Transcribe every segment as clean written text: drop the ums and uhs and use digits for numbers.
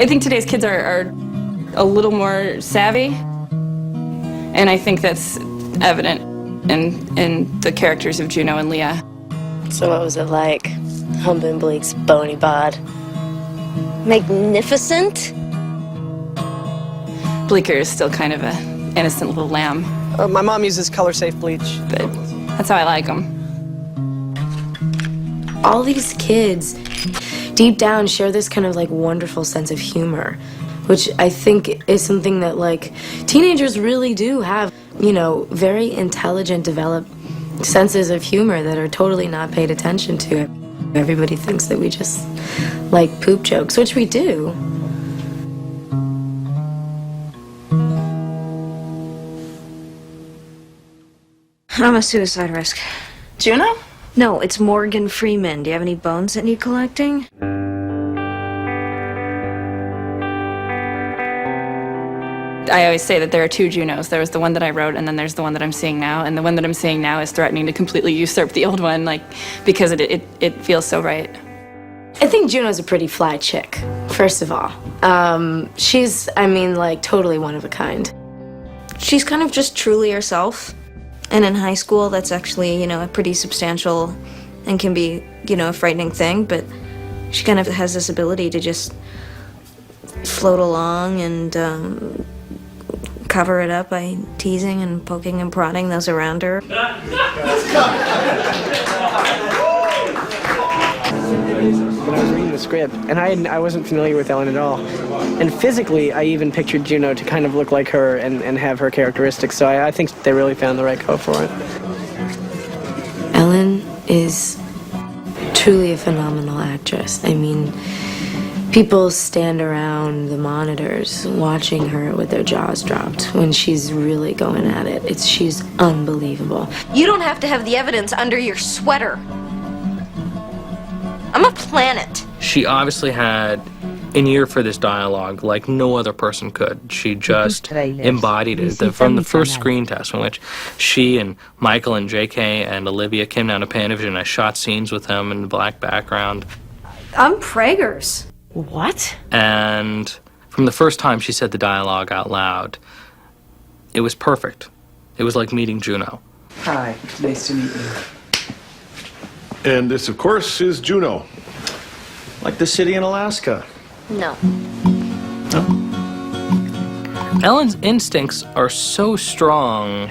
I think today's kids are a little more savvy, and I think that's evident in the characters of Juno and Leah. So what was it like, humping Blake's bony bod? Magnificent? Bleecker is still kind of an innocent little lamb. My mom uses color-safe bleach. But that's how I like them. All these kids, deep down, share this kind of like wonderful sense of humor, which I think is something that like teenagers really do have, you know, very intelligent, developed senses of humor that are totally not paid attention to. Everybody thinks that we just like poop jokes, which we do. I'm a suicide risk. Juno? No, it's Morgan Freeman. Do you have any bones that need collecting? I always say that there are two Junos. There was the one that I wrote, and then there's the one that I'm seeing now. And the one that I'm seeing now is threatening to completely usurp the old one, like, because it feels so right. I think Juno's a pretty fly chick, first of all. She's, I mean, like, totally one of a kind. She's kind of just truly herself. And in high school, that's actually, you know, a pretty substantial and can be, you know, a frightening thing. But she kind of has this ability to just float along and cover it up by teasing and poking and prodding those around her. When I was reading the script, and I wasn't familiar with Ellen at all. And physically, I even pictured Juno to kind of look like her and have her characteristics, so I think they really found the right co for it. Ellen is truly a phenomenal actress. I mean, people stand around the monitors watching her with their jaws dropped when she's really going at it. She's unbelievable. You don't have to have the evidence under your sweater. I'm a planet. She obviously had an ear for this dialogue like no other person could. She just embodied it. From the first screen test in which she and Michael and JK and Olivia came down to Panavision, I shot scenes with them in the black background. I'm Prager's. What? And from the first time she said the dialogue out loud, it was perfect. It was like meeting Juno. Hi, nice to meet you. And this, of course, is Juno. Like the city in Alaska. No. Ellen's instincts are so strong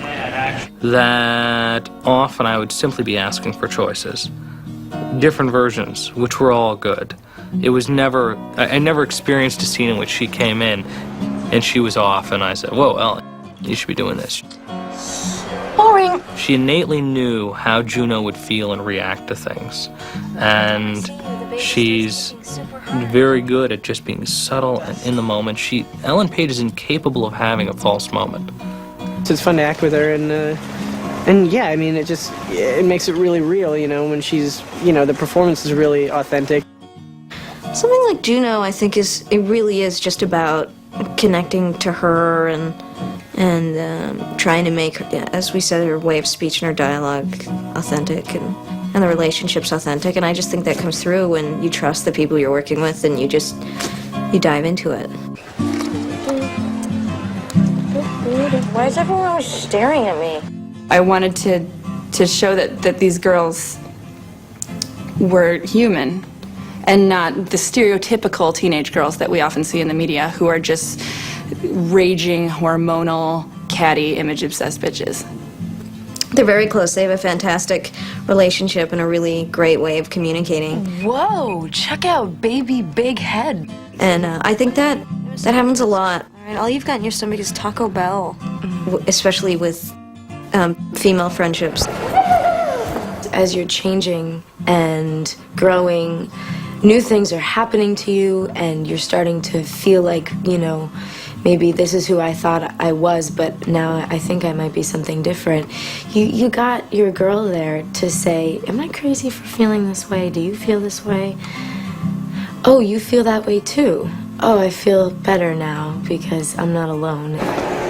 that often I would simply be asking for choices. Different versions, which were all good. It was never, I never experienced a scene in which she came in and she was off and I said, whoa, Ellen, you should be doing this. Boring. She innately knew how Juno would feel and react to things. And she's very good at just being subtle and in the moment. Ellen Page is incapable of having a false moment. So it's fun to act with her, and yeah, I mean, it makes it really real, you know, when she's, you know, the performance is really authentic. Something like Juno, I think, it really is just about connecting to her and trying to make, as we said, her way of speech and her dialogue authentic and the relationships authentic. And I just think that comes through when you trust the people you're working with and you dive into it. Why is everyone always staring at me? I wanted to show that these girls were human and not the stereotypical teenage girls that we often see in the media who are just raging, hormonal, catty, image-obsessed bitches. They're very close. They have a fantastic relationship and a really great way of communicating. Whoa, check out baby big head. And I think that happens a lot. All you've got in your stomach is Taco Bell, especially with female friendships. As you're changing and growing, new things are happening to you and you're starting to feel like, you know, maybe this is who I thought I was, but now I think I might be something different. You got your girl there to say, am I crazy for feeling this way? Do you feel this way? Oh, you feel that way too. Oh, I feel better now because I'm not alone.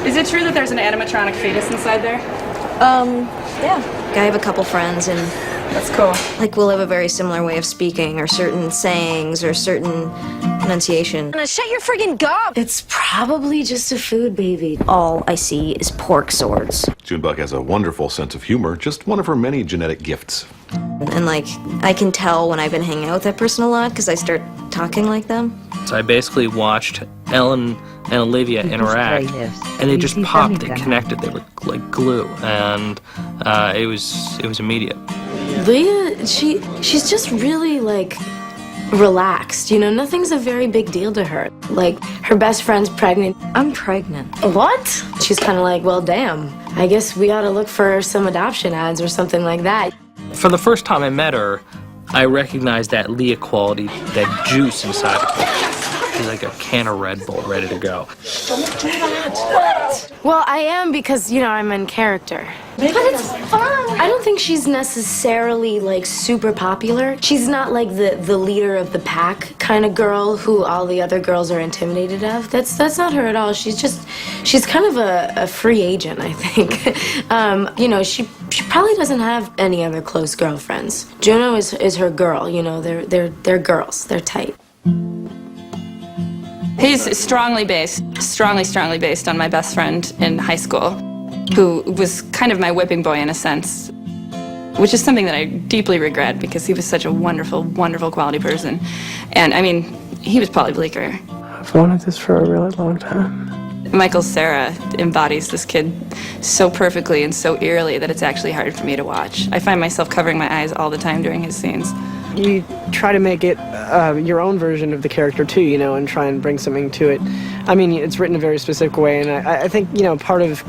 Is it true that there's an animatronic fetus inside there? Yeah. I have a couple friends and That's cool. like we'll have a very similar way of speaking or certain sayings or certain pronunciation. Now shut your friggin' gob! It's probably just a food baby. All I see is pork swords. Junebug has a wonderful sense of humor, just one of her many genetic gifts. And like, I can tell when I've been hanging out with that person a lot because I start talking like them. So I basically watched Ellen and Olivia interact, and they just popped, they connected, they were like glue, and it was immediate. Leah, she's just really, like, relaxed, you know? Nothing's a very big deal to her. Like, her best friend's pregnant. I'm pregnant. What? She's kind of like, well, damn, I guess we ought to look for some adoption ads or something like that. For the first time I met her, I recognized that Leah quality, that juice inside of her. She's like a can of Red Bull ready to go. Well, I am because, you know, I'm in character. But it's fun. I don't think she's necessarily, like, super popular. She's not like the leader of the pack kind of girl who all the other girls are intimidated of. That's not her at all. She's kind of a free agent, I think. You know, she probably doesn't have any other close girlfriends. Juno is her girl, you know, they're girls, they're tight. He's strongly based on my best friend in high school, who was kind of my whipping boy in a sense, which is something that I deeply regret because he was such a wonderful, wonderful quality person. And I mean, he was probably bleaker. I've wanted this for a really long time. Michael's Sarah embodies this kid so perfectly and so eerily that it's actually hard for me to watch. I find myself covering my eyes all the time during his scenes. You try to make it your own version of the character too, you know, and try and bring something to it. I mean, it's written a very specific way, and I think, you know, part of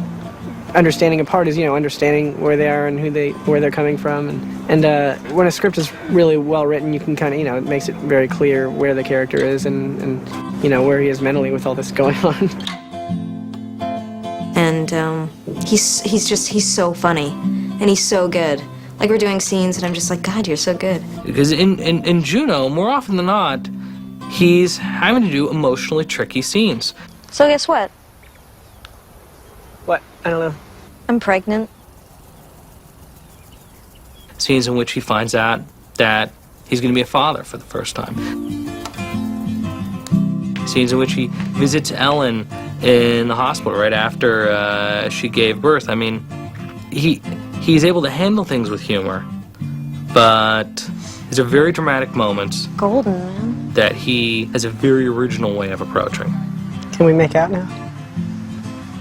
understanding a part is, you know, understanding where they are and where they're coming from, and when a script is really well written, you can kind of, you know, it makes it very clear where the character is and you know, where he is mentally with all this going on. And he's so funny, and he's so good. Like, we're doing scenes, and I'm just like, God, you're so good. Because in Juno, more often than not, he's having to do emotionally tricky scenes. So guess what? What? I don't know. I'm pregnant. Scenes in which he finds out that he's going to be a father for the first time. Scenes in which he visits Ellen in the hospital right after she gave birth. I mean, he's able to handle things with humor, but there's a very dramatic moments Golden, man. that he has a very original way of approaching. Can we make out now?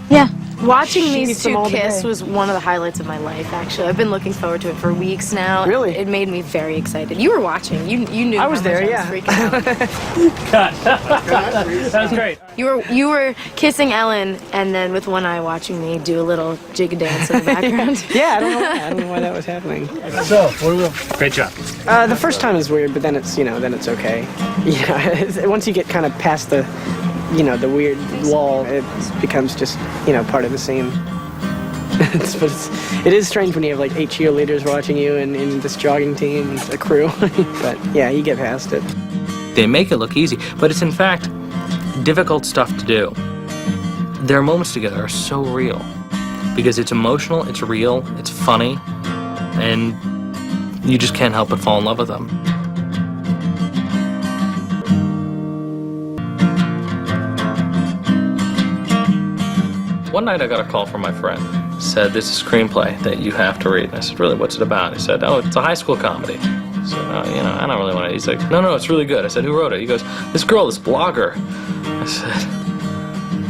Yeah. Watching She these eats them two all kiss day. was one of the highlights of my life, actually. I've been looking forward to it for weeks now. Really? It made me very excited. You were watching. You knew I was how much there, I yeah. was freaking out. That was great. You were kissing Ellen, and then with one eye watching me do a little jig dance in the background. Yeah, I don't know why that was happening. Great job. The first time is weird, but then it's, you know, then it's okay. Yeah, once you get kind of past the, you know, the weird lull, it becomes just, you know, part of the scene. It is strange when you have like 8 cheerleaders watching you and in this jogging team, a crew. But yeah, you get past it. They make it look easy, but it's in fact difficult stuff to do. Their moments together are so real because it's emotional, it's real, it's funny, and you just can't help but fall in love with them. One night I got a call from my friend. Said, "This is a screenplay that you have to read." And I said, "Really, what's it about?" He said, "Oh, it's a high school comedy." I said, "Oh, you know, I don't really want to." He's like, No, it's really good." I said, "Who wrote it?" He goes, "This girl, this blogger." I said,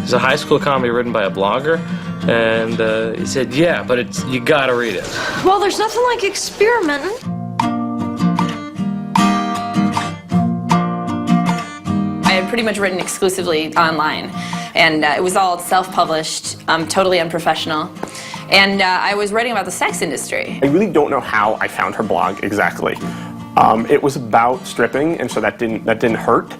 "It's a high school comedy written by a blogger?" And he said, "Yeah, but you gotta read it." Well, there's nothing like experimenting. I had pretty much written exclusively online, and it was all self-published, totally unprofessional. And I was writing about the sex industry. I really don't know how I found her blog exactly. It was about stripping, and so that didn't hurt.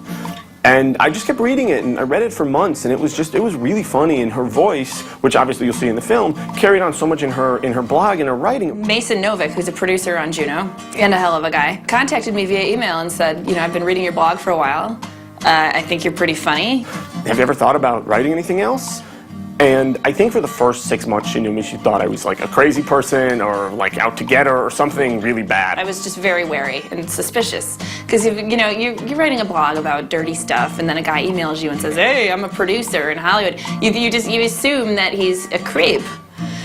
And I just kept reading it, and I read it for months, and it was really funny. And her voice, which obviously you'll see in the film, carried on so much in her blog and her writing. Mason Novick, who's a producer on Juno, and a hell of a guy, contacted me via email and said, "You know, I've been reading your blog for a while. I think you're pretty funny. Have you ever thought about writing anything else?" And I think for the first 6 months she knew me, she thought I was like a crazy person or like out to get her or something really bad. I was just very wary and suspicious because you're writing a blog about dirty stuff, and then a guy emails you and says, "Hey, I'm a producer in Hollywood." You assume that he's a creep.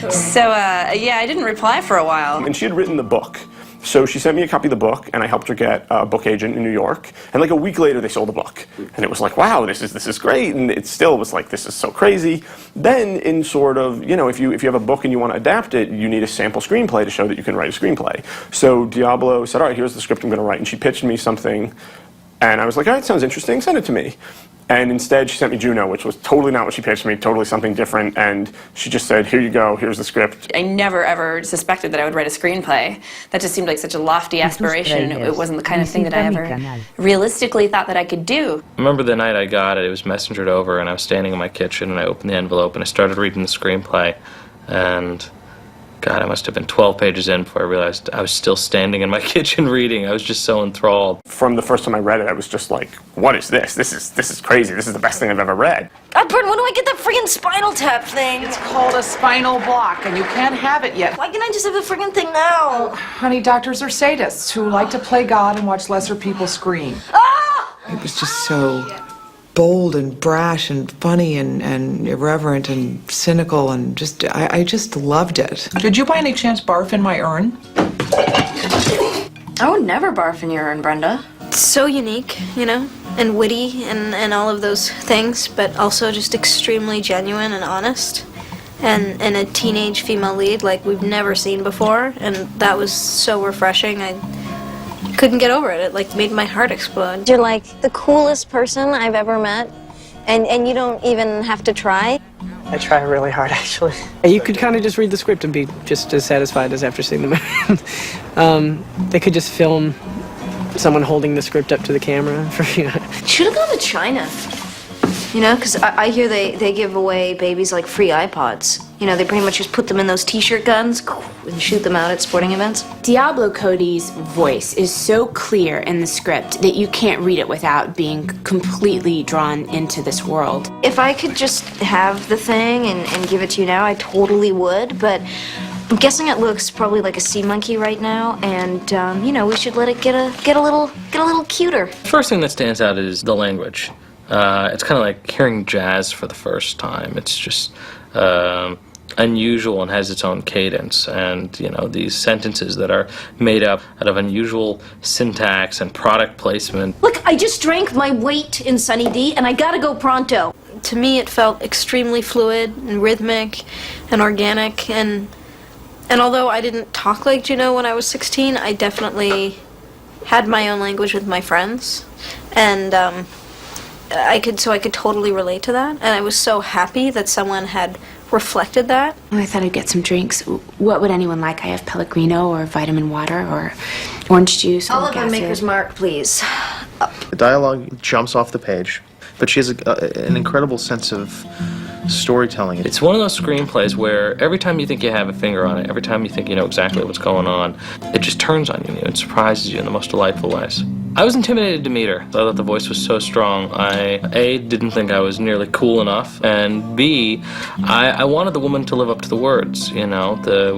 So yeah, I didn't reply for a while. And she had written the book. So she sent me a copy of the book, and I helped her get a book agent in New York. And like a week later, they sold the book. And it was like, wow, this is great. And it still was like, this is so crazy. Then in sort of, if you have a book and you want to adapt it, you need a sample screenplay to show that you can write a screenplay. So Diablo said, all right, here's the script I'm going to write. And she pitched me something. And I was like, all right, sounds interesting. Send it to me. And instead, she sent me Juno, which was totally not what she pitched me, totally something different. And she just said, here you go, here's the script. I never, ever suspected that I would write a screenplay. That just seemed like such a lofty aspiration. It wasn't the kind of thing that I ever realistically thought that I could do. I remember the night I got it, it was messengered over, and I was standing in my kitchen, and I opened the envelope, and I started reading the screenplay. And God, I must have been 12 pages in before I realized I was still standing in my kitchen reading. I was just so enthralled. From the first time I read it, I was just like, what is this? This is crazy. This is the best thing I've ever read. God, Bert, when do I get that friggin' spinal tap thing? It's called a spinal block, and you can't have it yet. Why can't I just have the friggin' thing now? Honey, doctors are sadists who like to play God and watch lesser people scream. Ah! It was just so bold and brash and funny and irreverent and cynical, and just I just loved it. Did you by any chance barf in my urn? I would never barf in your urn, Brenda. It's so unique, and witty and all of those things, but also just extremely genuine and honest. And a teenage female lead like we've never seen before, and that was so refreshing. I couldn't get over it. It like made my heart explode. You're like the coolest person I've ever met, and you don't even have to try. I try really hard, actually. You could kind of just read the script and be just as satisfied as after seeing the movie. They could just film someone holding the script up to the camera. Should have gone to China. Because I hear they give away babies like free iPods. They pretty much just put them in those t-shirt guns and shoot them out at sporting events. Diablo Cody's voice is so clear in the script that you can't read it without being completely drawn into this world. If I could just have the thing and give it to you now, I totally would, but I'm guessing it looks probably like a sea monkey right now, and we should let it get a little cuter. First thing that stands out is the language. It's kind of like hearing jazz for the first time. It's just unusual and has its own cadence, and these sentences that are made up out of unusual syntax and product placement. Look, I just drank my weight in Sunny D, and I gotta go pronto. To me, it felt extremely fluid and rhythmic and organic, and although I didn't talk like Juno when I was 16, I definitely had my own language with my friends, and I could totally relate to that, and I was so happy that someone had reflected that. I thought I'd get some drinks. What would anyone like? I have Pellegrino or vitamin water or orange juice. I'll have a Maker's Mark, please. The dialogue jumps off the page, but she has an incredible sense of storytelling. It's one of those screenplays where every time you think you have a finger on it, every time you think you know exactly what's going on, it just turns on you and it surprises you in the most delightful ways. I was intimidated to meet her. I thought the voice was so strong. I, A, didn't think I was nearly cool enough, and B, I wanted the woman to live up to the words, when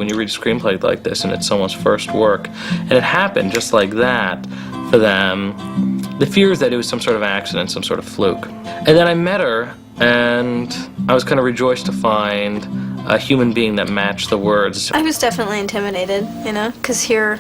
you read a screenplay like this and it's someone's first work, and it happened just like that for them. The fear is that it was some sort of accident, some sort of fluke. And then I met her, and I was kind of rejoiced to find a human being that matched the words. I was definitely intimidated, because here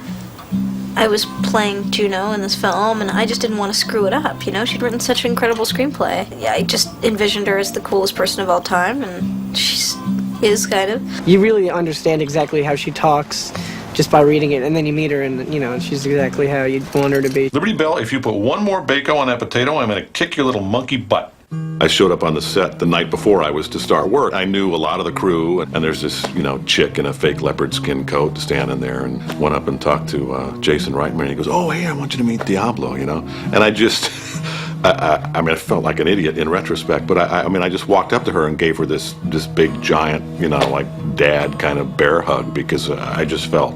I was playing Juno in this film, and I just didn't want to screw it up, She'd written such an incredible screenplay. Yeah, I just envisioned her as the coolest person of all time, and she is kind of. You really understand exactly how she talks just by reading it, and then you meet her, and she's exactly how you'd want her to be. Liberty Bell, if you put one more bacon on that potato, I'm going to kick your little monkey butt. I showed up on the set the night before I was to start work. I knew a lot of the crew, and there's this, chick in a fake leopard skin coat standing there, and went up and talked to Jason Reitman, and he goes, "Oh, hey, I want you to meet Diablo," And I just, I felt like an idiot in retrospect, but I just walked up to her and gave her this big, giant, like dad kind of bear hug, because I just felt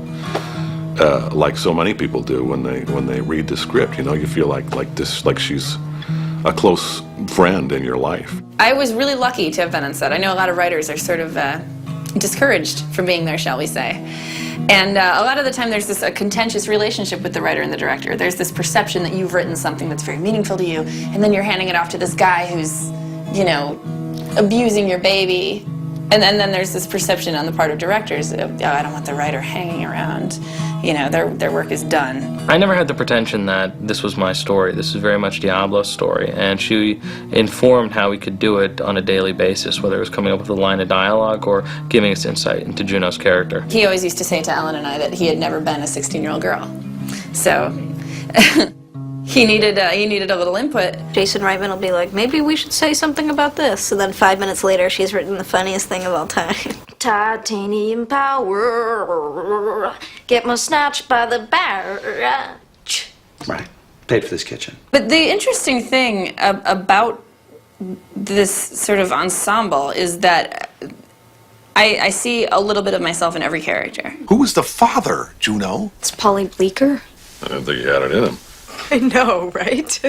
like so many people do when they read the script, you feel like she's a close friend in your life. I was really lucky to have been on set. I know a lot of writers are sort of discouraged from being there, shall we say. And a lot of the time there's a contentious relationship with the writer and the director. There's this perception that you've written something that's very meaningful to you, and then you're handing it off to this guy who's, you know, abusing your baby. And then there's this perception on the part of directors of, oh, I don't want the writer hanging around. You know, their work is done. I never had the pretension that this was my story. This is very much Diablo's story, and she informed how we could do it on a daily basis, whether it was coming up with a line of dialogue or giving us insight into Juno's character. He always used to say to Ellen and I that he had never been a 16-year-old girl. So he needed a little input. Jason Reitman will be like, maybe we should say something about this. And then 5 minutes later, she's written the funniest thing of all time. Titanium power, get my snatched by the barrage. Right. Paid for this kitchen. But the interesting thing about this sort of ensemble is that I see a little bit of myself in every character. Who was the father, Juno? It's Polly Bleecker. I didn't think he had it in him. I know, right?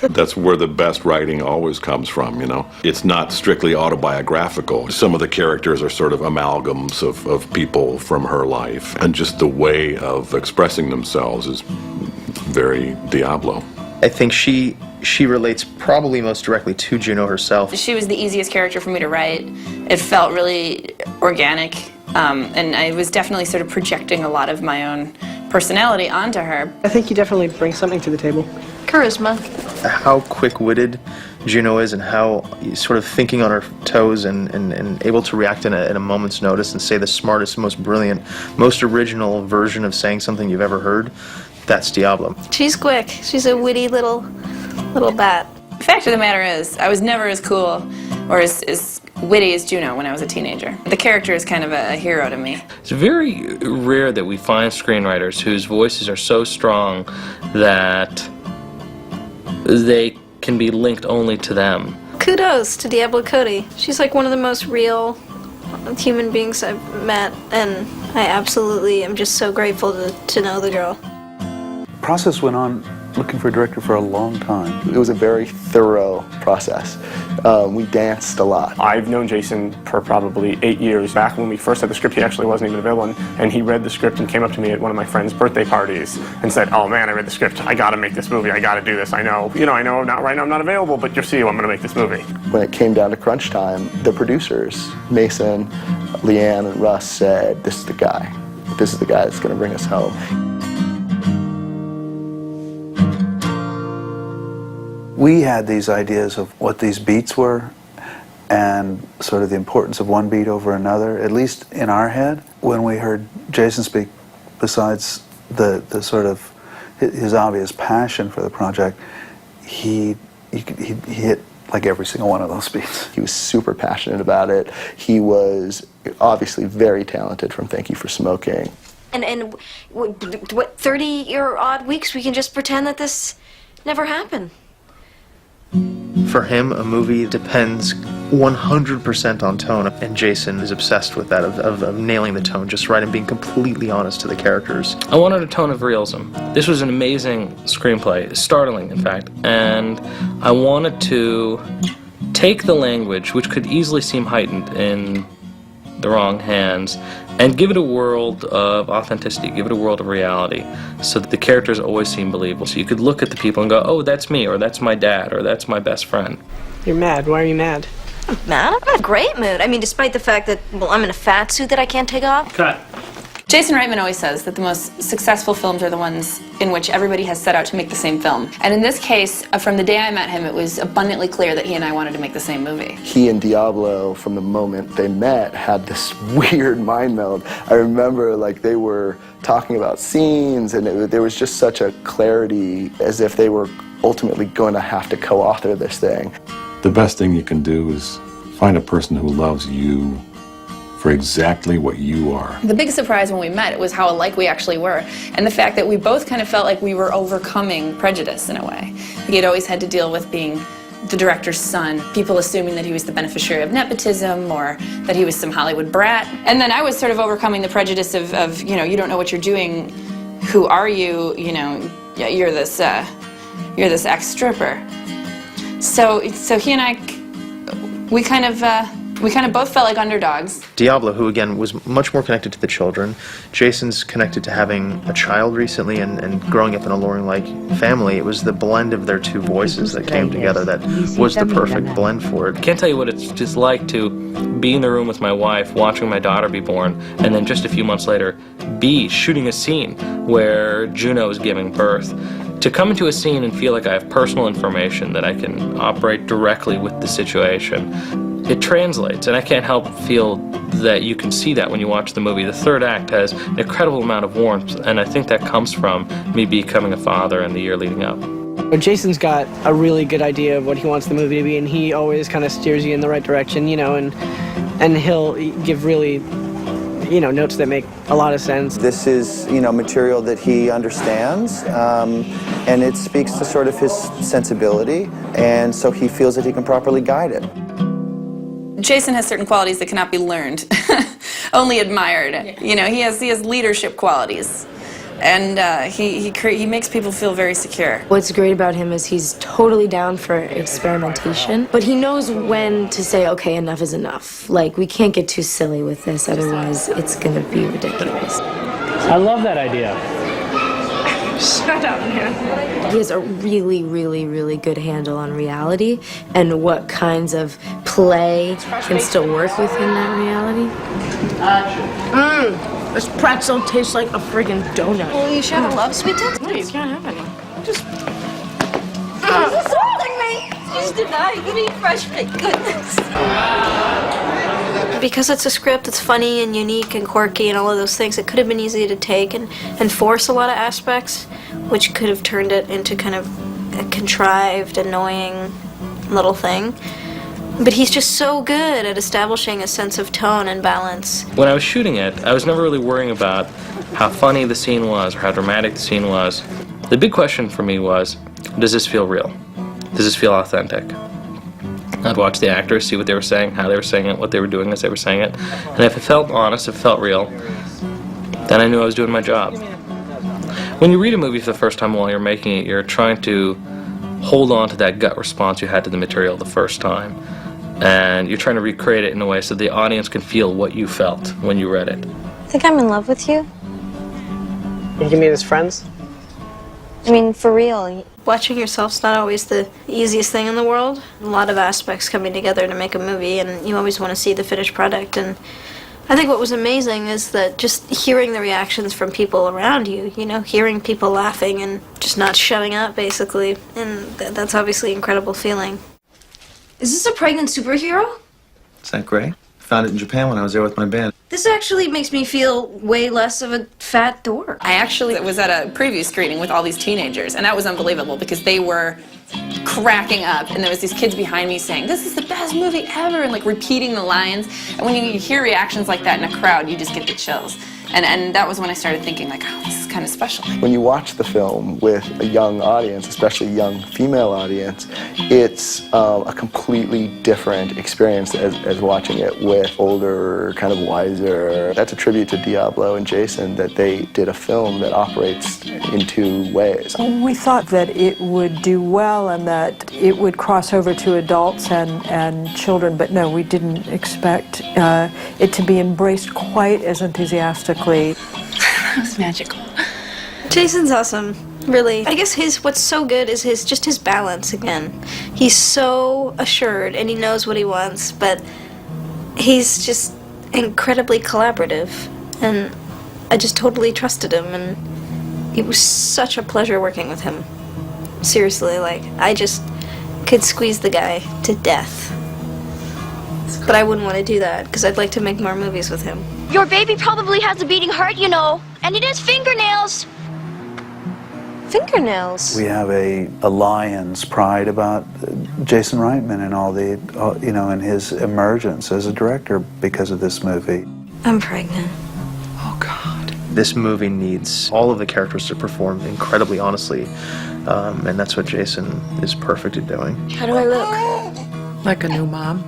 That's where the best writing always comes from, you know? It's not strictly autobiographical. Some of the characters are sort of amalgams of people from her life, and just the way of expressing themselves is very Diablo. I think she relates probably most directly to Juno herself. She was the easiest character for me to write. It felt really organic, and I was definitely sort of projecting a lot of my own personality onto her. I think you definitely bring something to the table. Charisma. How quick-witted Juno is, and how sort of thinking on her toes and able to react in a moment's notice and say the smartest, most brilliant, most original version of saying something you've ever heard. That's Diablo. She's quick. She's a witty little bat. The fact of the matter is, I was never as cool or as witty as Juno when I was a teenager. The character is kind of a hero to me. It's very rare that we find screenwriters whose voices are so strong that they can be linked only to them. Kudos to Diablo Cody. She's like one of the most real human beings I've met, and I absolutely am just so grateful to know the girl. The process went on looking for a director for a long time. It was a very thorough process. We danced a lot. I've known Jason for probably 8 years. Back when we first had the script, he actually wasn't even available, and he read the script and came up to me at one of my friend's birthday parties and said, oh man, I read the script, I gotta make this movie, I gotta do this, I know not right now I'm not available, but you'll see I'm gonna make this movie. When it came down to crunch time, the producers, Mason, Leanne, and Russ said, this is the guy. This is the guy that's gonna bring us home. We had these ideas of what these beats were and sort of the importance of one beat over another, at least in our head. When we heard Jason speak, besides the sort of his obvious passion for the project, he hit like every single one of those beats. He was super passionate about it. He was obviously very talented from Thank You for Smoking. And what, 30-odd weeks we can just pretend that this never happened. For him, a movie depends 100% on tone, and Jason is obsessed with that, of nailing the tone just right and being completely honest to the characters. I wanted a tone of realism. This was an amazing screenplay, startling in fact, and I wanted to take the language, which could easily seem heightened in the wrong hands, and give it a world of authenticity, give it a world of reality, so that the characters always seem believable. So you could look at the people and go, oh, that's me, or that's my dad, or that's my best friend. You're mad. Why are you mad? I'm mad? I'm in a great mood. I mean, despite the fact that, well, I'm in a fat suit that I can't take off. Cut. Jason Reitman always says that the most successful films are the ones in which everybody has set out to make the same film. And in this case, from the day I met him, it was abundantly clear that he and I wanted to make the same movie. He and Diablo, from the moment they met, had this weird mind meld. I remember like they were talking about scenes, and there was just such a clarity, as if they were ultimately going to have to co-author this thing. The best thing you can do is find a person who loves you for exactly what you are. The big surprise when we met was how alike we actually were, and the fact that we both kind of felt like we were overcoming prejudice in a way. He had always had to deal with being the director's son, people assuming that he was the beneficiary of nepotism or that he was some Hollywood brat. And then I was sort of overcoming the prejudice of you know, you don't know what you're doing, who are you, you know, you're this ex-stripper. So he and I, we kind of both felt like underdogs. Diablo, who again was much more connected to the children. Jason's connected to having a child recently and growing up in a Loring-like family. It was the blend of their two voices that came together that was the perfect blend for it. I can't tell you what it's just like to be in the room with my wife, watching my daughter be born, and then just a few months later, be shooting a scene where Juno is giving birth. To come into a scene and feel like I have personal information that I can operate directly with the situation, it translates, and I can't help feel that you can see that when you watch the movie. The third act has an incredible amount of warmth, and I think that comes from me becoming a father in the year leading up. Jason's got a really good idea of what he wants the movie to be, and he always kind of steers you in the right direction, you know, and he'll give really, you know, notes that make a lot of sense. This is, you know, material that he understands, and it speaks to sort of his sensibility, and so he feels that he can properly guide it. Jason has certain qualities that cannot be learned, only admired. Yeah. You know, he has leadership qualities, and he makes people feel very secure. What's great about him is he's totally down for experimentation, but he knows when to say, okay, enough is enough. Like, we can't get too silly with this, otherwise it's gonna be ridiculous. I love that idea. Shut up, man. He has a really, really, really good handle on reality and what kinds of play can still work within that reality. This pretzel tastes like a friggin' donut. Well, you sure love sweet tarts? No, you can't have any. Just... This is something, mate! She's denying eating fresh meat. Goodness. Because it's a script that's funny and unique and quirky and all of those things, it could have been easy to take and force a lot of aspects, which could have turned it into kind of a contrived, annoying little thing. But he's just so good at establishing a sense of tone and balance. When I was shooting it, I was never really worrying about how funny the scene was or how dramatic the scene was. The big question for me was, does this feel real? Does this feel authentic? I'd watch the actors, see what they were saying, how they were saying it, what they were doing as they were saying it. And if it felt honest, if it felt real, then I knew I was doing my job. When you read a movie for the first time while you're making it, you're trying to hold on to that gut response you had to the material the first time. And you're trying to recreate it in a way so the audience can feel what you felt when you read it. I think I'm in love with you. You can meet as friends? I mean, for real. Watching yourself's not always the easiest thing in the world. A lot of aspects coming together to make a movie, and you always want to see the finished product. And I think what was amazing is that just hearing the reactions from people around you, you know, hearing people laughing and just not shutting up, basically. And that's obviously an incredible feeling. Is this a pregnant superhero? Is that great? I found it in Japan when I was there with my band. This actually makes me feel way less of a fat dork. I actually was at a preview screening with all these teenagers, and that was unbelievable because they were cracking up, and there was these kids behind me saying, "This is the best movie ever," and like repeating the lines. And when you hear reactions like that in a crowd, you just get the chills. And that was when I started thinking, like, oh, this is kind of special. When you watch the film with a young audience, especially a young female audience, it's a completely different experience as watching it with older, kind of wiser. That's a tribute to Diablo and Jason, that they did a film that operates in two ways. We thought that it would do well and that it would cross over to adults and children, but no, we didn't expect it to be embraced quite as enthusiastically. That was magical. Jason's awesome, really. I guess what's so good is his balance again. He's so assured and he knows what he wants, but he's just incredibly collaborative, and I just totally trusted him, and it was such a pleasure working with him. Seriously, like, I just could squeeze the guy to death. But I wouldn't want to do that because I'd like to make more movies with him. Your baby probably has a beating heart, you know, and it has fingernails. Fingernails? We have a lion's pride about Jason Reitman and all the, you know, and his emergence as a director because of this movie. I'm pregnant. Oh, God. This movie needs all of the characters to perform incredibly honestly, and that's what Jason is perfect at doing. How do I look? Like a new mom.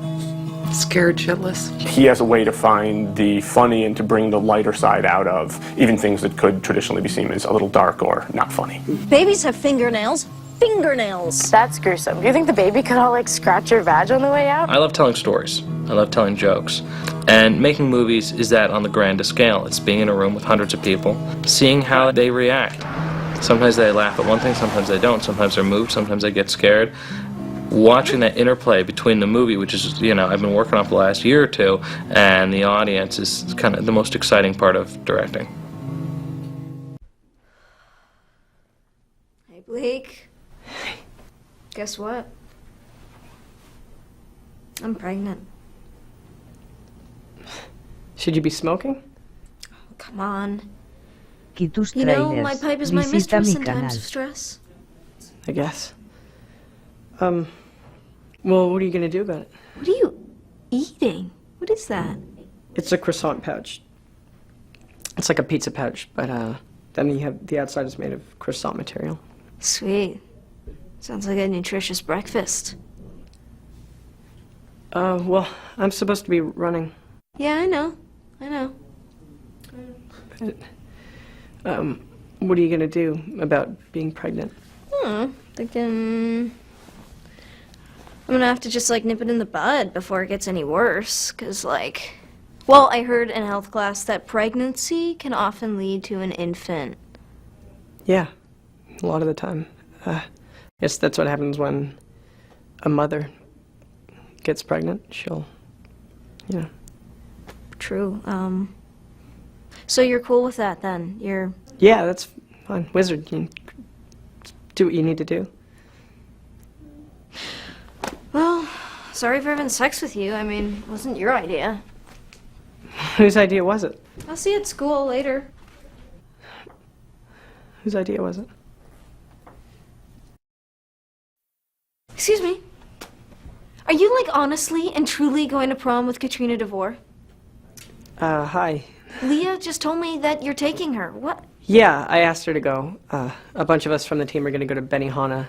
Scared shitless. He has a way to find the funny and to bring the lighter side out of even things that could traditionally be seen as a little dark or not funny. Babies have fingernails. fingernails. That's gruesome. Do you think the baby could all like scratch your vag on the way out? I love telling stories. I love telling jokes. And making movies is that on the grandest scale. It's being in a room with hundreds of people, seeing how they react. Sometimes they laugh at one thing, sometimes they don't. Sometimes they're moved, sometimes they get scared. Watching that interplay between the movie, which is, you know, I've been working on for the last year or two, and the audience is kind of the most exciting part of directing. Hey, Blake. Guess what? I'm pregnant. Should you be smoking? Come on. Y tus You know, trailers. my pipe is my Visita mistress mi in canal. times of stress. I guess. Well, what are you going to do about it? What are you eating? What is that? It's a croissant pouch. It's like a pizza pouch, but then you have the outside is made of croissant material. Sweet. Sounds like a nutritious breakfast. Well, I'm supposed to be running. Yeah, I know. I know. What are you going to do about being pregnant? Thinking I'm gonna have to just like nip it in the bud before it gets any worse. Cause like, well, I heard in health class that pregnancy can often lead to an infant. Yeah, a lot of the time. Yes, that's what happens when a mother gets pregnant. She'll, you know. True. So you're cool with that then? You're. Yeah, that's fine. Wizard, you do what you need to do. Well, sorry for having sex with you. I mean, it wasn't your idea. Whose idea was it? I'll see you at school later. Whose idea was it? Excuse me. Are you like honestly and truly going to prom with Katrina DeVore? Hi. Leah just told me that you're taking her. What? Yeah, I asked her to go. A bunch of us from the team are going to go to Benihana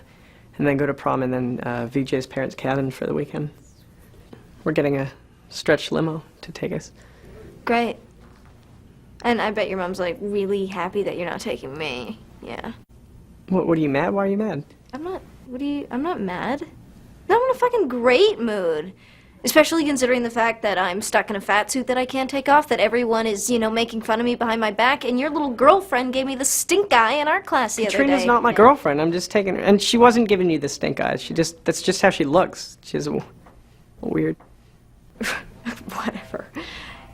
and then go to prom and then VJ's parents' cabin for the weekend. We're getting a stretch limo to take us. Great. And I bet your mom's like really happy that you're not taking me. Yeah. What are you mad? Why are you mad? I'm not mad. No, I'm in a fucking great mood. Especially considering the fact that I'm stuck in a fat suit that I can't take off, that everyone is, you know, making fun of me behind my back, and your little girlfriend gave me the stink eye in art class the other day. Katrina's not my girlfriend. I'm just taking her. And she wasn't giving you the stink eye. That's just how she looks. She's weird. Whatever.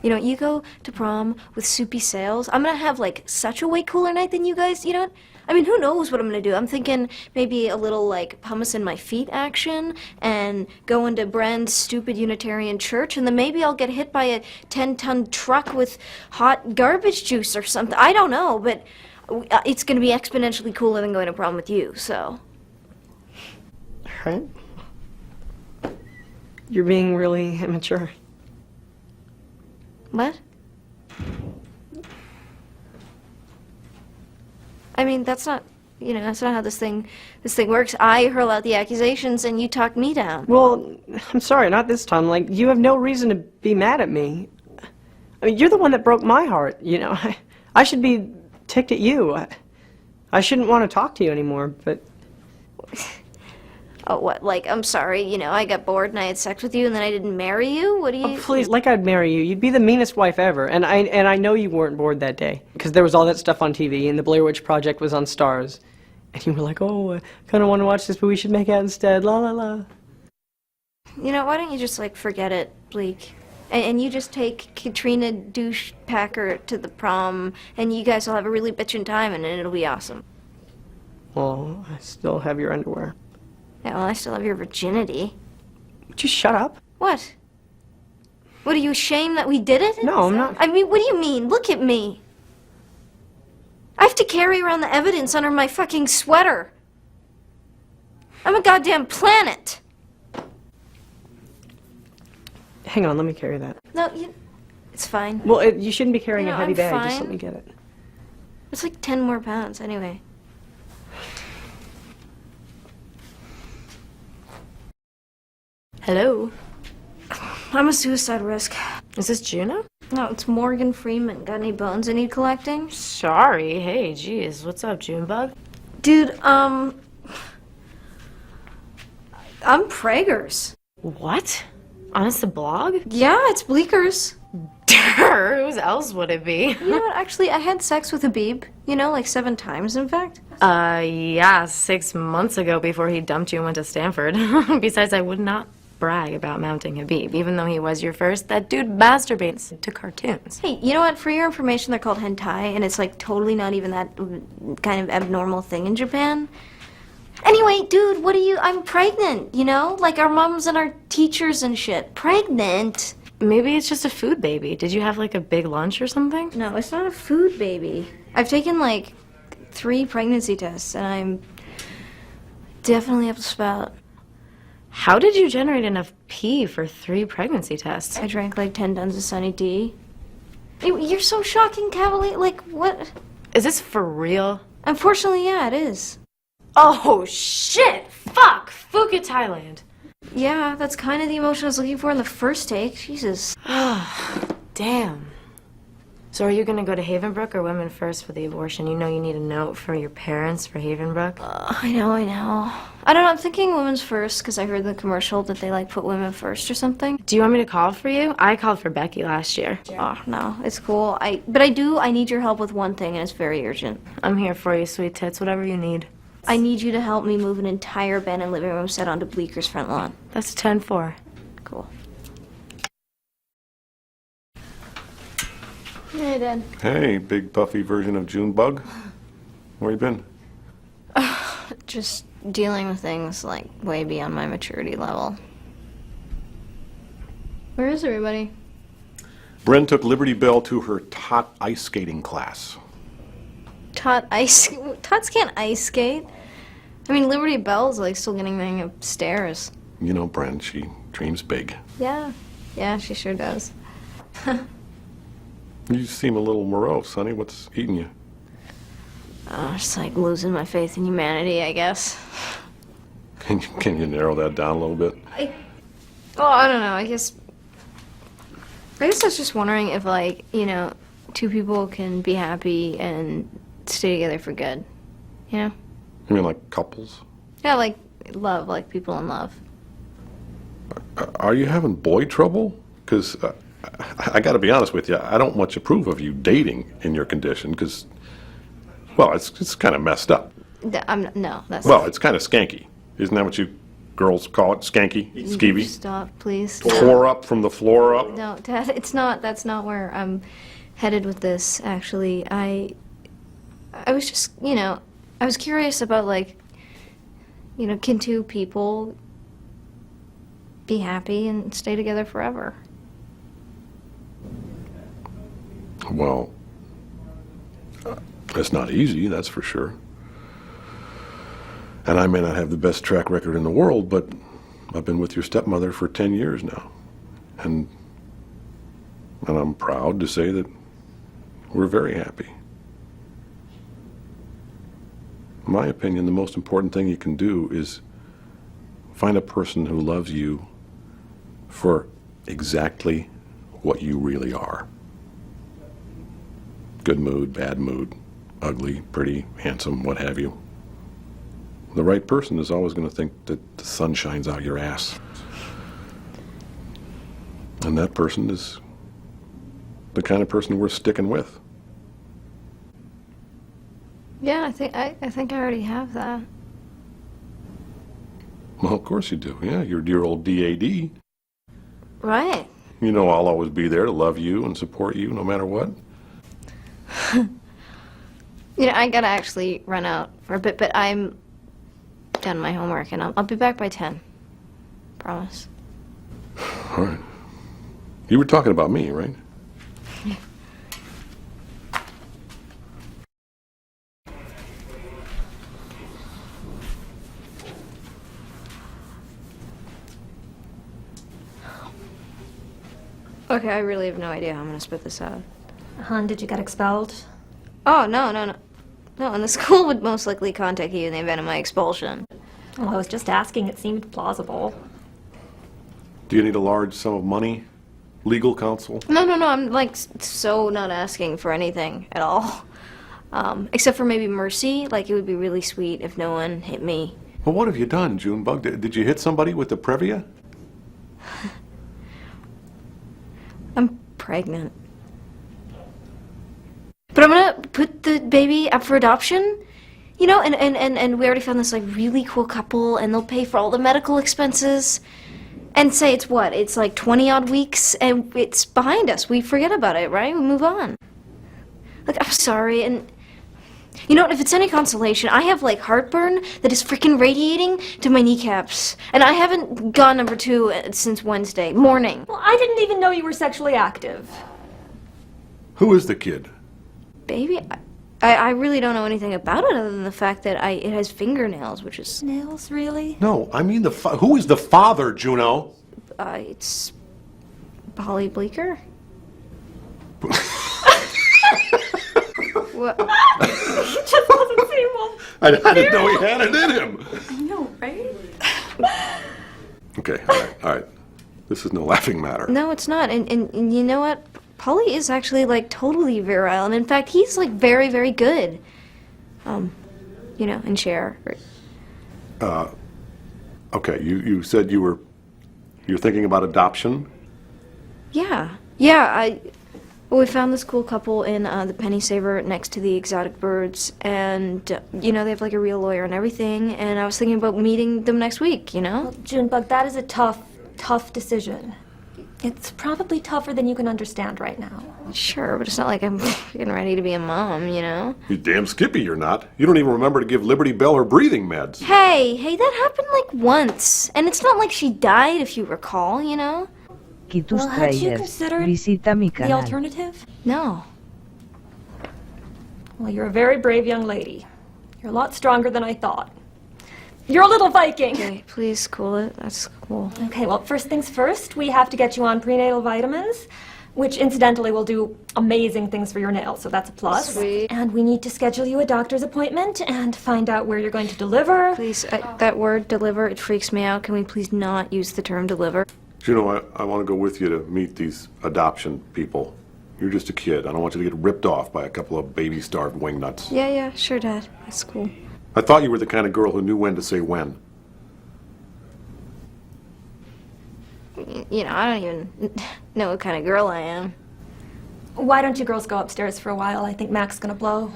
You know, you go to prom with soupy sales. I'm gonna have like such a way cooler night than you guys, you know what? I mean, who knows what I'm gonna do? I'm thinking maybe a little like pumice in my feet action and go into Bren's stupid Unitarian church, and then maybe I'll get hit by a 10-ton truck with hot garbage juice or something. I don't know, but it's gonna be exponentially cooler than going to prom with you, so. Right? You're being really immature. What? I mean, that's not, you know, that's not how this thing works. I hurl out the accusations and you talk me down. Well, I'm sorry, not this time. Like, you have no reason to be mad at me. I mean, you're the one that broke my heart, you know. I should be ticked at you. I shouldn't want to talk to you anymore, but... Oh, what, like, I'm sorry, you know, I got bored and I had sex with you and then I didn't marry you? What do you... Oh, please, like I'd marry you. You'd be the meanest wife ever. And I know you weren't bored that day. Because there was all that stuff on TV, and the Blair Witch Project was on Stars. And you were like, oh, I kind of want to watch this, but we should make out instead, la la la. You know, why don't you just, like, forget it, Bleak? And you just take Katrina Douchepacker to the prom, and you guys will have a really bitchin' time, and it'll be awesome. Well, I still have your underwear. Yeah, well, I still have your virginity. Would you shut up? What? What, are you ashamed that we did it? No, I'm not. I mean, what do you mean? Look at me. I have to carry around the evidence under my fucking sweater. I'm a goddamn planet. Hang on, let me carry that. No, it's fine. Well, you shouldn't be carrying No, a heavy I'm bag. Just fine. let me get it. It's like 10 more pounds, anyway. Hello? I'm a suicide risk. Is this Juno? No, it's Morgan Freeman. Got any bones I need collecting? Sorry. Hey, geez. What's up, Junebug? Dude, I'm Prager's. What? Honest to blog? Yeah, it's Bleeker's. Whose else would it be? You know what, actually, I had sex with Habib. You know, like 7 times, in fact. Yeah, 6 months ago before he dumped you and went to Stanford. Besides, I would not brag about mounting Habib. Even though he was your first, that dude masturbates to cartoons. Hey, you know what? For your information, they're called hentai, and it's like totally not even that kind of abnormal thing in Japan. Anyway, dude, what are you? I'm pregnant, you know? Like our moms and our teachers and shit. Pregnant. Maybe it's just a food baby. Did you have like a big lunch or something? No, it's not a food baby. I've taken like 3 pregnancy tests, and I'm definitely up the spout. How did you generate enough pee for 3 pregnancy tests? I drank like 10 tons of Sunny D. You're so shocking, Cavalier. Like, what? Is this for real? Unfortunately, yeah, it is. Oh, shit! Fuck! Phuket, Thailand. Yeah, that's kind of the emotion I was looking for in the first take. Jesus. Damn. So are you gonna go to Havenbrook or Women First for the abortion? You know you need a note for your parents for Havenbrook. I know. I don't know, I'm thinking Women's First because I heard in the commercial that they like put women first or something. Do you want me to call for you? I called for Becky last year. Oh, no, it's cool. I need your help with one thing, and it's very urgent. I'm here for you, sweet tits, whatever you need. I need you to help me move an entire abandoned living room set onto Bleeker's front lawn. That's 10-4. Cool. Hey, Dad. Hey, big puffy version of Junebug. Where you been? Just dealing with things like way beyond my maturity level. Where is everybody? Bren took Liberty Bell to her tot ice skating class. Tots can't ice skate. I mean, Liberty Bell's like still getting the hang of stairs. You know Bren, she dreams big. Yeah, she sure does. You seem a little morose, honey. What's eating you? Just like losing my faith in humanity, I guess. Can you narrow that down a little bit? I don't know. I guess I was just wondering if, like, you know, 2 people can be happy and stay together for good. You know? You mean like couples? Yeah, like love, like people in love. Are you having boy trouble? Because I got to be honest with you, I don't much approve of you dating in your condition because, well, it's kind of messed up. No, that's Well, it's kind of skanky. Isn't that what you girls call it? Skanky? Skeevy? Stop, please. Tore up from the floor up? No, Dad, it's not. That's not where I'm headed with this, actually. I was just, you know, I was curious about, like, you know, can 2 people be happy and stay together forever? Well, it's not easy, that's for sure. And I may not have the best track record in the world, but I've been with your stepmother for 10 years now. And I'm proud to say that we're very happy. In my opinion, the most important thing you can do is find a person who loves you for exactly what you really are. Good mood, bad mood, ugly, pretty, handsome, what have you. The right person is always going to think that the sun shines out your ass. And that person is the kind of person worth sticking with. Yeah, I think I already have that. Well, of course you do. Yeah, your dear old DAD. Right. You know I'll always be there to love you and support you no matter what. You know, I gotta actually run out for a bit, but I'm done my homework, and I'll be back by 10. Promise. All right. You were talking about me, right? Yeah. Okay, I really have no idea how I'm gonna spit this out. Hon, did you get expelled? Oh, no, and the school would most likely contact you in the event of my expulsion. Well, I was just asking. It seemed plausible. Do you need a large sum of money? Legal counsel? No, I'm, like, so not asking for anything at all. Except for maybe mercy. Like, it would be really sweet if no one hit me Well, what have you done, Junebug? Did you hit somebody with the Previa? I'm pregnant. But I'm gonna put the baby up for adoption, you know, and we already found this like really cool couple, and they'll pay for all the medical expenses. And say it's what? It's like 20 odd weeks, and it's behind us. We forget about it, right? We move on. Like, I'm sorry, and you know what? If it's any consolation, I have like heartburn that is freaking radiating to my kneecaps, and I haven't gone number 2 since Wednesday morning. Well, I didn't even know you were sexually active. Who is the kid? Baby, I really don't know anything about it other than the fact that it has fingernails, which is... Nails, really? No, I mean who is the father, Juno? It's Polly Bleecker. What? It just doesn't seem well. I didn't know he had it in him. I know, right? Okay, all right. This is no laughing matter. No, it's not. And you know what? Polly is actually like totally virile, and in fact, he's like very, very good. You know, and Cher. Okay, you said you're thinking about adoption? Yeah. We found this cool couple in the Penny Saver next to the exotic birds, and you know, they have like a real lawyer and everything, and I was thinking about meeting them next week, you know? Well, Junebug, that is a tough decision. It's probably tougher than you can understand right now. Sure, but it's not like I'm getting ready to be a mom, you know? You damn skippy you're not. You don't even remember to give Liberty Bell her breathing meds. Hey, that happened like once, and it's not like she died, if you recall, you know? Well, had you considered the alternative? No. Well, you're a very brave young lady. You're a lot stronger than I thought. You're a little Viking! Okay, please cool it. That's cool. Okay, well, first things first, we have to get you on prenatal vitamins, which incidentally will do amazing things for your nails, so that's a plus. Sweet. And we need to schedule you a doctor's appointment and find out where you're going to deliver. Please, that word, deliver, it freaks me out. Can we please not use the term deliver? Juno, I want to go with you to meet these adoption people. You're just a kid. I don't want you to get ripped off by a couple of baby-starved wingnuts. Yeah, sure, Dad. That's cool. I thought you were the kind of girl who knew when to say when. You know, I don't even know what kind of girl I am. Why don't you girls go upstairs for a while? I think Mac's gonna blow.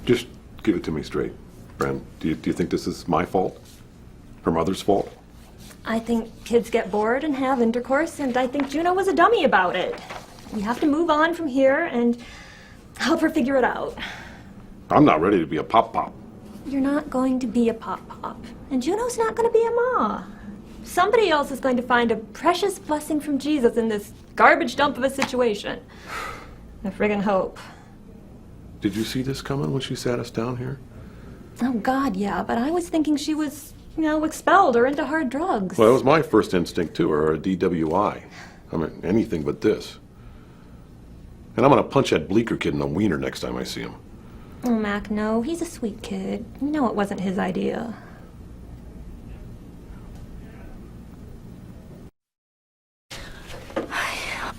Just give it to me straight, Bren. Do you think this is my fault? Her mother's fault? I think kids get bored and have intercourse, and I think Juno was a dummy about it. We have to move on from here and help her figure it out. I'm not ready to be a pop-pop. You're not going to be a pop-pop, and Juno's not going to be a ma. Somebody else is going to find a precious blessing from Jesus in this garbage dump of a situation. I friggin' hope. Did you see this coming when she sat us down here? Oh, God, yeah, but I was thinking she was, you know, expelled or into hard drugs. Well, that was my first instinct, too, or a DWI. I mean, anything but this. And I'm gonna punch that Bleecker kid in the wiener next time I see him. Oh, Mac, no. He's a sweet kid. You know it wasn't his idea.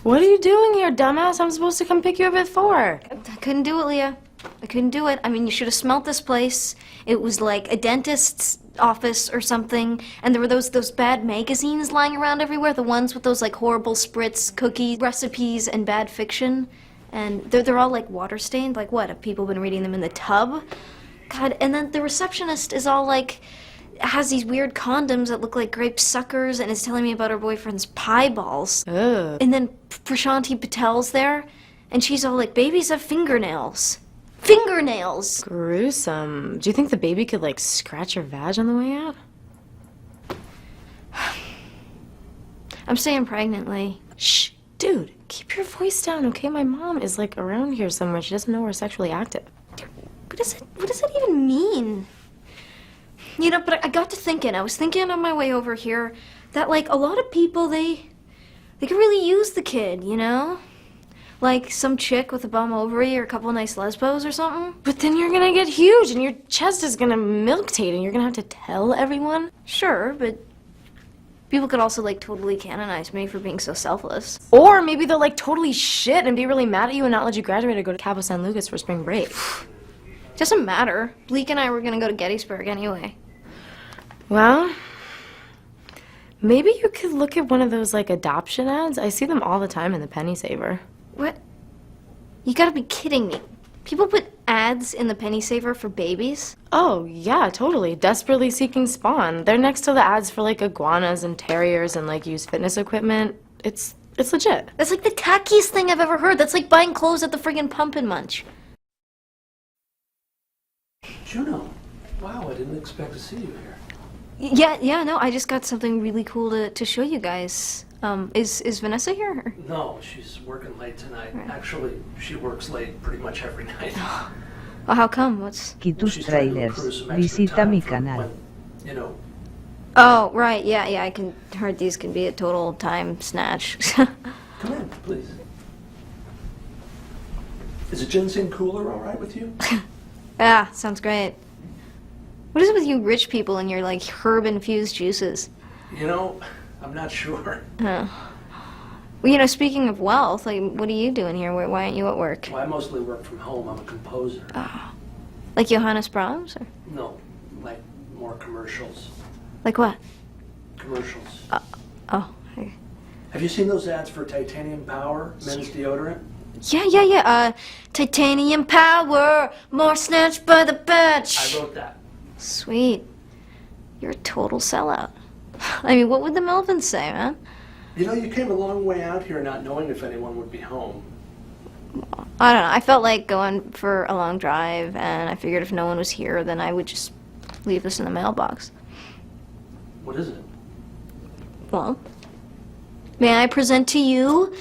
What are you doing here, dumbass? I'm supposed to come pick you up at 4. I couldn't do it, Leah. I couldn't do it. I mean, you should have smelt this place. It was like a dentist's office or something, and there were those bad magazines lying around everywhere, the ones with those like horrible spritz cookie recipes and bad fiction, and they're all like water stained. Like what? Have people been reading them in the tub? God, and then the receptionist is all like has these weird condoms that look like grape suckers and is telling me about her boyfriend's pie balls. Ugh. And then Prashanti Patel's there, and she's all like, babies have fingernails. Fingernails! Gruesome. Do you think the baby could, like, scratch your vag on the way out? I'm staying pregnant, Lee. Shh. Dude, keep your voice down, okay? My mom is, like, around here somewhere. She doesn't know we're sexually active. What does that even mean? You know, but I got to thinking. I was thinking on my way over here that, like, a lot of people, they could really use the kid, you know? Like some chick with a bum ovary or a couple nice lesbos or something. But then you're gonna get huge and your chest is gonna milk taint and you're gonna have to tell everyone. Sure, but People could also like totally canonize me for being so selfless. Or maybe they'll like totally shit and be really mad at you and not let you graduate or go to Cabo San Lucas for spring break. Doesn't matter. Bleak and I were gonna go to Gettysburg anyway. Well, maybe you could look at one of those like adoption ads. I see them all the time in the Penny Saver. What? You gotta be kidding me. People put ads in the Penny Saver for babies? Oh, yeah, totally. Desperately seeking spawn. They're next to the ads for like iguanas and terriers and like used fitness equipment. It's legit. That's like the tackiest thing I've ever heard. That's like buying clothes at the friggin' Pump and Munch. Juno, wow, I didn't expect to see you here. Yeah, no, I just got something really cool to show you guys. Is Vanessa here? Or? No, she's working late tonight. Right. Actually, she works late pretty much every night. Well, how come? What's... tus tráilers. Visita mi canal. You know. Oh, right, yeah, I heard these can be a total time snatch. Come in, please. Is a ginseng cooler all right with you? Yeah, sounds great. What is it with you rich people and your, like, herb-infused juices? You know, I'm not sure. Well, you know, speaking of wealth, like, what are you doing here? Why aren't you at work? Well, I mostly work from home. I'm a composer. Oh. Like Johannes Brahms? Or? No, like more commercials. Like what? Commercials. Oh. Have you seen those ads for Titanium Power, men's deodorant? Yeah. Titanium power, more snatched by the bench. I wrote that. Sweet. You're a total sellout. I mean, what would the Melvins say, man? You know, you came a long way out here not knowing if anyone would be home. I don't know. I felt like going for a long drive, and I figured if no one was here, then I would just leave this in the mailbox. What is it? Well, may I present to you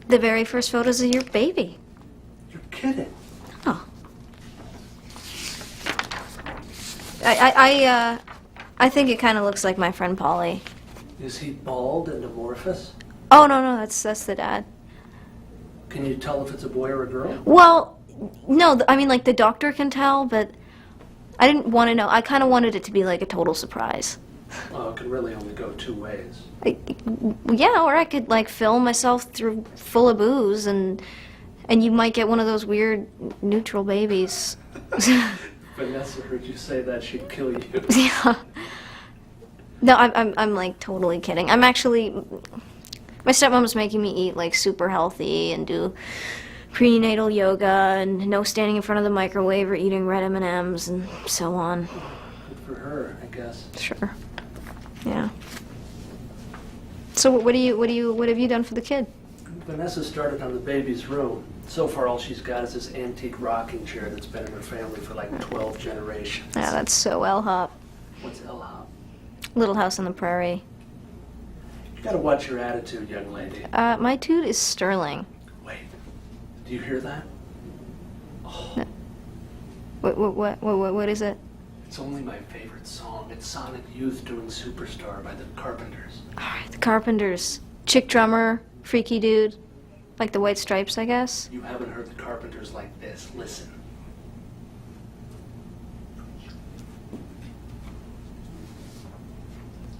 the very first photos of your baby? You're kidding. Oh. I think it kind of looks like my friend Polly. Is he bald and amorphous? Oh, no, that's the dad. Can you tell if it's a boy or a girl? Well, no, I mean, like, the doctor can tell, but I didn't want to know. I kind of wanted it to be, like, a total surprise. Oh, it can really only go two ways. Yeah, or I could, like, film myself through full of booze, and you might get one of those weird neutral babies. Vanessa heard you say that, she'd kill you. Yeah. No, I'm like totally kidding. I'm actually, my stepmom's making me eat like super healthy and do prenatal yoga and no standing in front of the microwave or eating red M&Ms and so on. Good for her, I guess. Sure. Yeah. So what have you done for the kid? Vanessa started on the baby's room. So far, all she's got is this antique rocking chair that's been in her family for like 12 generations. Yeah, that's so L-Hop. What's L-Hop? Little House on the Prairie. You gotta watch your attitude, young lady. My toot is sterling. Wait, do you hear that? Oh. What is it? It's only my favorite song. It's Sonic Youth doing Superstar by the Carpenters. Alright, the Carpenters. Chick drummer, freaky dude. Like the White Stripes, I guess? You haven't heard the Carpenters like this. Listen.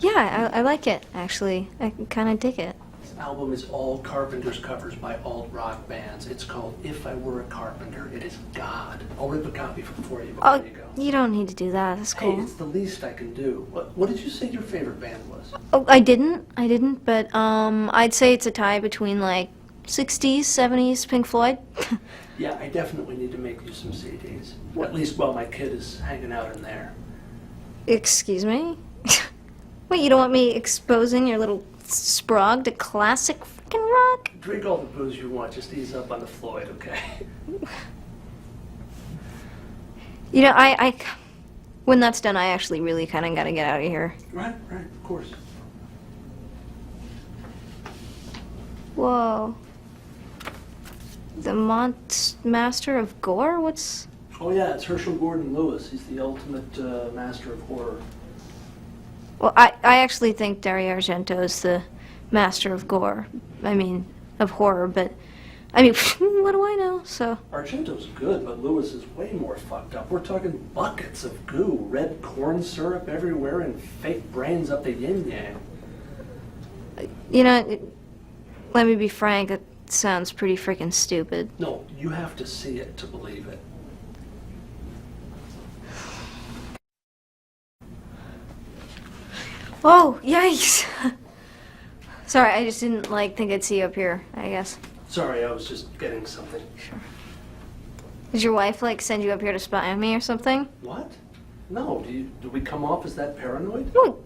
Yeah, I like it, actually. I kind of dig it. This album is all Carpenters covers by alt-rock bands. It's called If I Were a Carpenter. It is God. I'll rip a copy for you before you go. You don't need to do that. That's cool. Hey, it's the least I can do. What did you say your favorite band was? Oh, I didn't, but I'd say it's a tie between like 60s, 70s Pink Floyd. Yeah, I definitely need to make you some CDs. At least while my kid is hanging out in there. Excuse me? Wait, you don't want me exposing your little sprog to classic freaking rock? Drink all the booze you want, just ease up on the Floyd, okay? You know, I when that's done, I actually really kind of got to get out of here. Right, of course. Whoa. The Master of Gore? What's... Oh yeah, it's Herschel Gordon Lewis. He's the ultimate master of horror. Well, I actually think Dario Argento's the master of gore. I mean, of horror, but... I mean, what do I know, so... Argento's good, but Lewis is way more fucked up. We're talking buckets of goo, red corn syrup everywhere, and fake brains up the yin-yang. You know, let me be frank, it sounds pretty freaking stupid. No, you have to see it to believe it. Oh, yikes! Sorry, I just didn't, think I'd see you up here, I guess. Sorry, I was just getting something. Sure. Did your wife, send you up here to spy on me or something? What? No, do we come off as that paranoid? Well,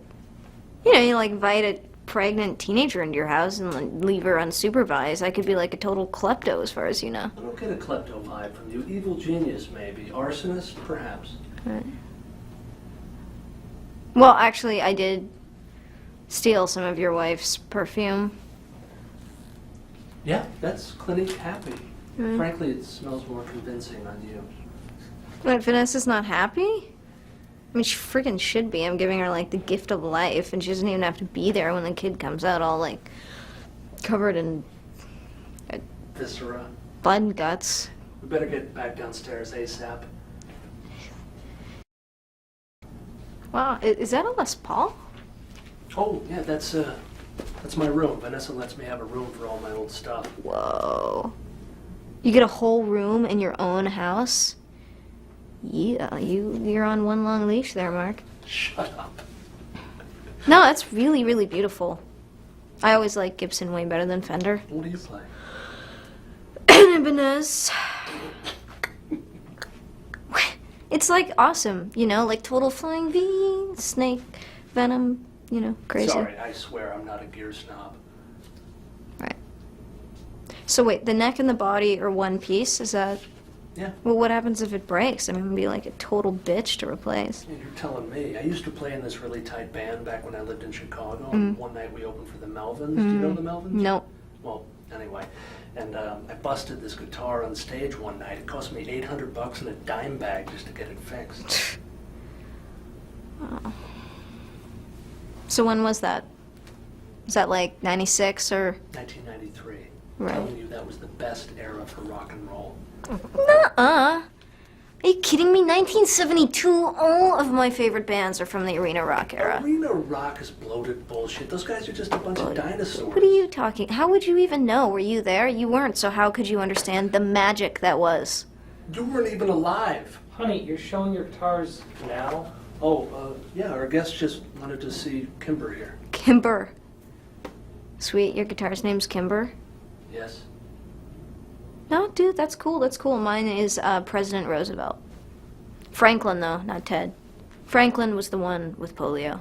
you know, you, invite a pregnant teenager into your house and leave her unsupervised. I could be, a total klepto as far as you know. I don't get a klepto vibe from you. Evil genius, maybe. Arsonist, perhaps. Right. Well, actually, I did steal some of your wife's perfume. Yeah, that's Clinique happy. Mm. Frankly, it smells more convincing on you. But Vanessa's not happy? I mean, she freaking should be. I'm giving her, the gift of life, and she doesn't even have to be there when the kid comes out all, covered in Viscera. blood and guts. We better get back downstairs ASAP. Wow, is that a Les Paul? Oh, yeah, that's my room. Vanessa lets me have a room for all my old stuff. Whoa. You get a whole room in your own house? Yeah, you're on one long leash there, Mark. Shut up. No, that's really, really beautiful. I always like Gibson way better than Fender. What do you play? Ibanez. It's awesome, you know, Total Flying V, Snake, Venom, you know, crazy. Sorry, I swear I'm not a gear snob. Right. So wait, the neck and the body are one piece, is that? Yeah. Well, what happens if it breaks? I mean, it would be a total bitch to replace. Yeah, you're telling me. I used to play in this really tight band back when I lived in Chicago. Mm. And one night we opened for the Melvins. Do you know the Melvins? No. Well, anyway. And I busted this guitar on stage one night. It cost me $800 in a dime bag just to get it fixed. Oh. So when was that? Was that 96 or? 1993. Right. I'm telling you, that was the best era for rock and roll. Nuh-uh. Are you kidding me? 1972, all of my favorite bands are from the arena rock era. Arena rock is bloated bullshit. Those guys are just a bunch of dinosaurs. What are you talking? How would you even know? Were you there? You weren't, so how could you understand the magic that was? You weren't even alive. Honey, you're showing your guitars now? Oh, yeah, our guest just wanted to see Kimber here. Kimber. Sweet, your guitar's name's Kimber? Yes. No, dude, that's cool, that's cool. Mine is President Roosevelt. Franklin, though, not Ted. Franklin was the one with polio.